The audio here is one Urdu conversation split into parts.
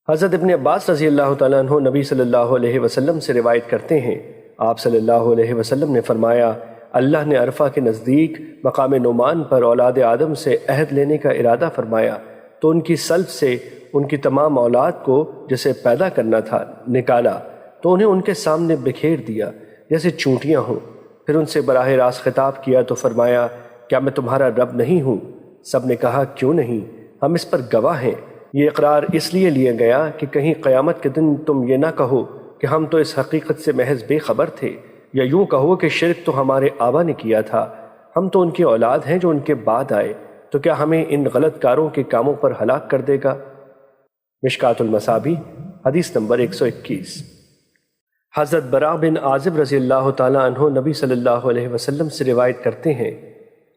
حضرت ابن عباس رضی اللہ تعالیٰ عنہ نبی صلی اللہ علیہ وسلم سے روایت کرتے ہیں، آپ صلی اللہ علیہ وسلم نے فرمایا، اللہ نے عرفہ کے نزدیک مقام نعمان پر اولاد آدم سے عہد لینے کا ارادہ فرمایا تو ان کی سلب سے ان کی تمام اولاد کو جسے پیدا کرنا تھا نکالا تو انہیں ان کے سامنے بکھیر دیا جیسے چونٹیاں ہوں، پھر ان سے براہ راست خطاب کیا تو فرمایا، کیا میں تمہارا رب نہیں ہوں؟ سب نے کہا، کیوں نہیں، ہم اس پر گواہ ہیں۔ یہ اقرار اس لیے لیا گیا کہ کہیں قیامت کے دن تم یہ نہ کہو کہ ہم تو اس حقیقت سے محض بے خبر تھے، یا یوں کہو کہ شرک تو ہمارے آبا نے کیا تھا، ہم تو ان کی اولاد ہیں جو ان کے بعد آئے، تو کیا ہمیں ان غلط کاروں کے کاموں پر ہلاک کر دے گا؟ مشکات المصابیح حدیث نمبر 121۔ حضرت براء بن عازب رضی اللہ تعالیٰ عنہ نبی صلی اللہ علیہ وسلم سے روایت کرتے ہیں،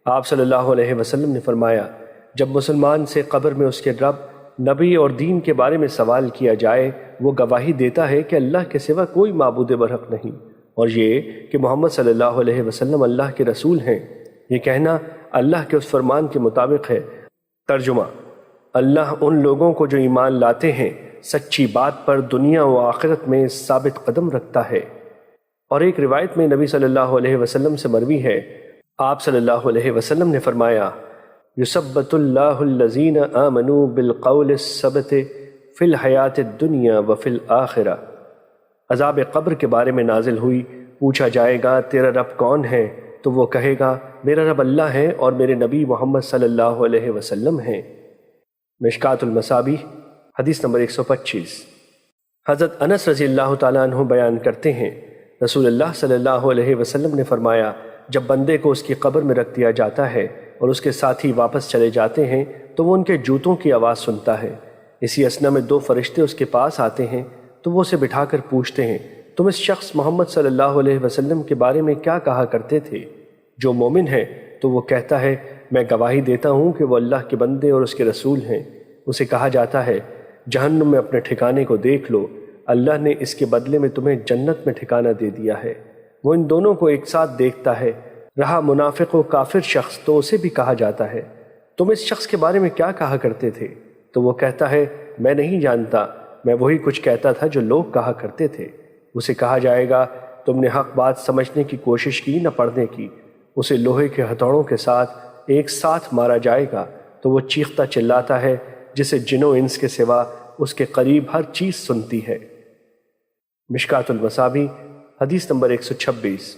آپ صلی اللہ علیہ وسلم نے فرمایا، جب مسلمان سے قبر میں اس کے رب، نبی اور دین کے بارے میں سوال کیا جائے، وہ گواہی دیتا ہے کہ اللہ کے سوا کوئی معبود برحق نہیں، اور یہ کہ محمد صلی اللہ علیہ وسلم اللہ کے رسول ہیں۔ یہ کہنا اللہ کے اس فرمان کے مطابق ہے۔ ترجمہ: اللہ ان لوگوں کو جو ایمان لاتے ہیں سچی بات پر دنیا و آخرت میں ثابت قدم رکھتا ہے۔ اور ایک روایت میں نبی صلی اللہ علیہ وسلم سے مروی ہے، آپ صلی اللہ علیہ وسلم نے فرمایا، یثبت اللہ الذین آمنوا بالقول الثبت فی الحیات الدنیا وفی الآخرہ۔ عذاب قبر کے بارے میں نازل ہوئی، پوچھا جائے گا تیرا رب کون ہے؟ تو وہ کہے گا، میرا رب اللہ ہے اور میرے نبی محمد صلی اللہ علیہ وسلم ہیں۔ مشکات المصابیح حدیث نمبر 125۔ حضرت انس رضی اللہ تعالیٰ عنہ بیان کرتے ہیں، رسول اللہ صلی اللہ علیہ وسلم نے فرمایا، جب بندے کو اس کی قبر میں رکھ دیا جاتا ہے اور اس کے ساتھی واپس چلے جاتے ہیں تو وہ ان کے جوتوں کی آواز سنتا ہے۔ اسی اثنا میں دو فرشتے اس کے پاس آتے ہیں تو وہ اسے بٹھا کر پوچھتے ہیں، تم اس شخص محمد صلی اللہ علیہ وسلم کے بارے میں کیا کہا کرتے تھے؟ جو مومن ہے تو وہ کہتا ہے، میں گواہی دیتا ہوں کہ وہ اللہ کے بندے اور اس کے رسول ہیں۔ اسے کہا جاتا ہے، جہنم میں اپنے ٹھکانے کو دیکھ لو، اللہ نے اس کے بدلے میں تمہیں جنت میں ٹھکانہ دے دیا ہے۔ وہ ان دونوں کو ایک ساتھ دیکھتا ہے۔ رہا منافق و کافر شخص تو اسے بھی کہا جاتا ہے، تم اس شخص کے بارے میں کیا کہا کرتے تھے؟ تو وہ کہتا ہے، میں نہیں جانتا، میں وہی کچھ کہتا تھا جو لوگ کہا کرتے تھے۔ اسے کہا جائے گا، تم نے حق بات سمجھنے کی کوشش کی نہ پڑھنے کی۔ اسے لوہے کے ہتھوڑوں کے ساتھ ایک ساتھ مارا جائے گا تو وہ چیختا چلاتا ہے جسے جن و انس کے سوا اس کے قریب ہر چیز سنتی ہے۔ مشکات المصابیح حدیث نمبر 126۔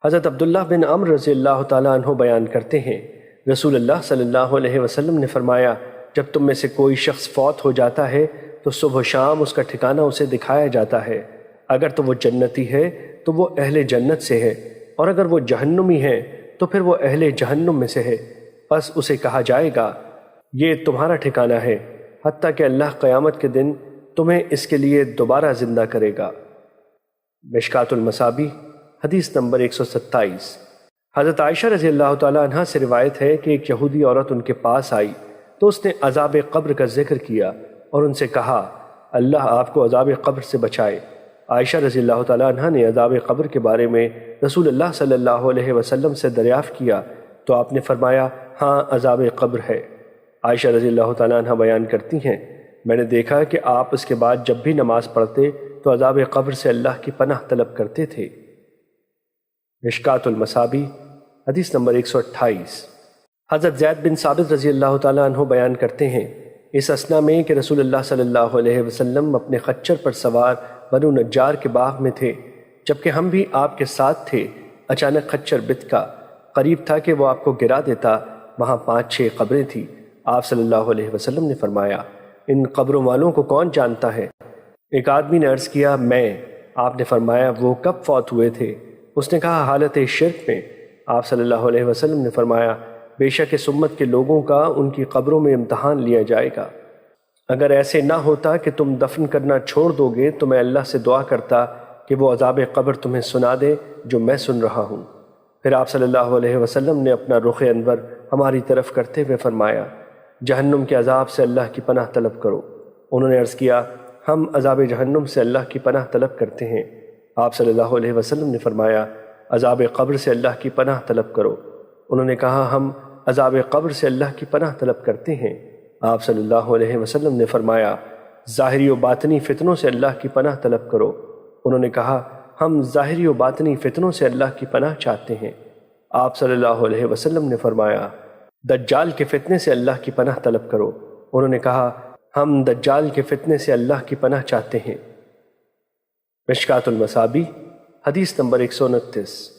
حضرت عبداللہ بن عمرو رضی اللہ تعالیٰ عنہ بیان کرتے ہیں، رسول اللہ صلی اللہ علیہ وسلم نے فرمایا، جب تم میں سے کوئی شخص فوت ہو جاتا ہے تو صبح و شام اس کا ٹھکانہ اسے دکھایا جاتا ہے۔ اگر تو وہ جنتی ہے تو وہ اہل جنت سے ہے، اور اگر وہ جہنمی ہے تو پھر وہ اہل جہنم میں سے ہے۔ پس اسے کہا جائے گا، یہ تمہارا ٹھکانہ ہے، حتیٰ کہ اللہ قیامت کے دن تمہیں اس کے لیے دوبارہ زندہ کرے گا۔ مشکات المصابیح حدیث نمبر 127۔ حضرت عائشہ رضی اللہ تعالیٰ عنہ سے روایت ہے کہ ایک یہودی عورت ان کے پاس آئی تو اس نے عذاب قبر کا ذکر کیا اور ان سے کہا، اللہ آپ کو عذاب قبر سے بچائے۔ عائشہ رضی اللہ تعالیٰ عنہ نے عذاب قبر کے بارے میں رسول اللہ صلی اللہ علیہ وسلم سے دریافت کیا تو آپ نے فرمایا، ہاں عذاب قبر ہے۔ عائشہ رضی اللہ تعالیٰ عنہ بیان کرتی ہیں، میں نے دیکھا کہ آپ اس کے بعد جب بھی نماز پڑھتے تو عذاب قبر سے اللہ کی پناہ طلب کرتے تھے۔ مشکات المصابیح حدیث نمبر 128۔ حضرت زید بن ثابت رضی اللہ تعالیٰ عنہ بیان کرتے ہیں، اس اثنا میں کہ رسول اللہ صلی اللہ علیہ وسلم اپنے خچر پر سوار بنو نجار کے باغ میں تھے، جبکہ ہم بھی آپ کے ساتھ تھے، اچانک خچر بتکا، قریب تھا کہ وہ آپ کو گرا دیتا۔ وہاں 5-6 قبریں تھیں۔ آپ صلی اللہ علیہ وسلم نے فرمایا، ان قبروں والوں کو کون جانتا ہے؟ ایک آدمی نے عرض کیا، میں۔ آپ نے فرمایا، وہ کب فوت ہوئے تھے؟ اس نے کہا، حالت شرک میں۔ آپ صلی اللہ علیہ وسلم نے فرمایا، بے شک اس امت کے لوگوں کا ان کی قبروں میں امتحان لیا جائے گا۔ اگر ایسے نہ ہوتا کہ تم دفن کرنا چھوڑ دو گے تو میں اللہ سے دعا کرتا کہ وہ عذاب قبر تمہیں سنا دے جو میں سن رہا ہوں۔ پھر آپ صلی اللہ علیہ وسلم نے اپنا رخ انور ہماری طرف کرتے ہوئے فرمایا، جہنم کے عذاب سے اللہ کی پناہ طلب کرو۔ انہوں نے عرض کیا، ہم عذاب جہنم سے اللہ کی پناہ طلب کرتے ہیں۔ آپ صلی اللہ علیہ وسلم نے فرمایا، عذاب قبر سے اللہ کی پناہ طلب کرو۔ انہوں نے کہا، ہم عذاب قبر سے اللہ کی پناہ طلب کرتے ہیں۔ آپ صلی اللہ علیہ وسلم نے فرمایا، ظاہری و باطنی فتنوں سے اللہ کی پناہ طلب کرو۔ انہوں نے کہا ہم ظاہری و باطنی فتنوں سے اللہ کی پناہ چاہتے ہیں۔ آپ صلی اللہ علیہ وسلم نے فرمایا دجال کے فتنے سے اللہ کی پناہ طلب کرو۔ انہوں نے کہا ہم دجال کے فتنے سے اللہ کی پناہ چاہتے ہیں۔ مشکوٰۃ المصابیح حدیث نمبر 129۔